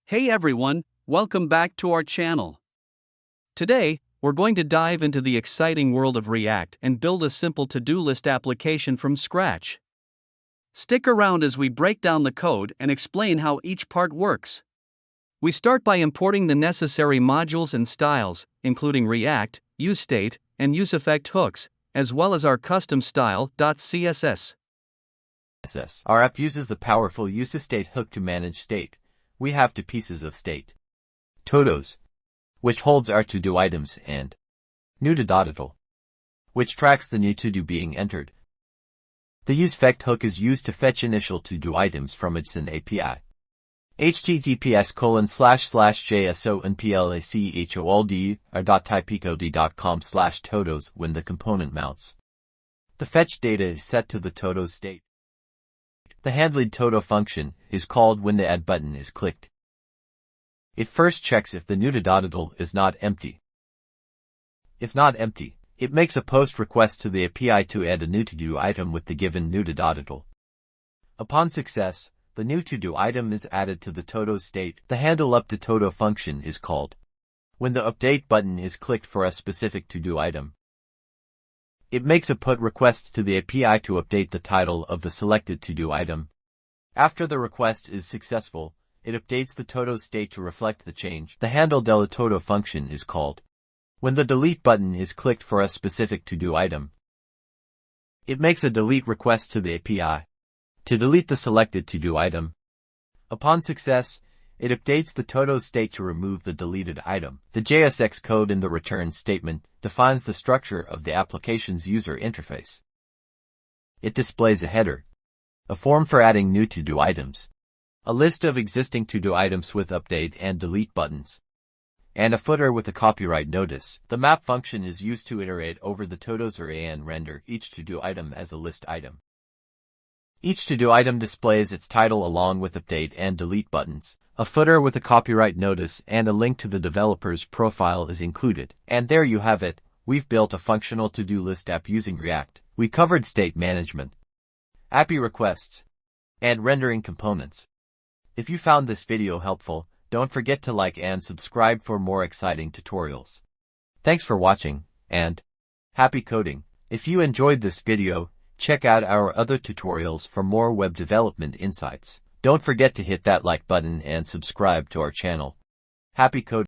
Hey everyone, welcome back to our channel. Today, we're going to dive into the exciting world of React and build a simple to-do list application from scratch. Stick around as we break down the code and explain how each part works. We start by importing the necessary modules and styles, including React, useState, and useEffect hooks, as well as our custom style.css. Our app uses the powerful useState hook to manage state. We have two pieces of state. Todos, which holds our to-do items, and handleDeleteTodo, which tracks the new to-do being entered. The useEffect hook is used to fetch initial to-do items from JSON API. https://JSONAPI/todos when the component mounts. The fetch data is set to the Todos state. The handleDeleteTodo function is called when the add button is clicked. It first checks if the handleDeleteTodo is not empty. If not empty, it makes a post request to the API to add a new to-do item with the given handleDeleteTodo. Upon success, the new to-do item is added to the Todos state. The handleUpdateTodo function is called when the update button is clicked for a specific to-do item. It makes a put request to the API to update the title of the selected to-do item. After the request is successful, it updates the Todos state to reflect the change. The handleDeleteTodo function is called when the delete button is clicked for a specific to-do item. It makes a delete request to the API to delete the selected to-do item. Upon success, it updates the Todos state to remove the deleted item. The JSX code in the return statement defines the structure of the application's user interface. It displays a header, a form for adding new to-do items, a list of existing to-do items with update and delete buttons, and a footer with a copyright notice. The map function is used to iterate over the Todos array and render each to-do item as a list item. Each to-do item displays its title along with update and delete buttons. A footer with a copyright notice and a link to the developer's profile is included. And there you have it. We've built a functional to-do list app using React. We covered state management, API requests, and rendering components. If you found this video helpful, don't forget to like and subscribe for more exciting tutorials. Thanks for watching, and happy coding. If you enjoyed this video, check out our other tutorials for more web development insights. Don't forget to hit that like button and subscribe to our channel. Happy coding.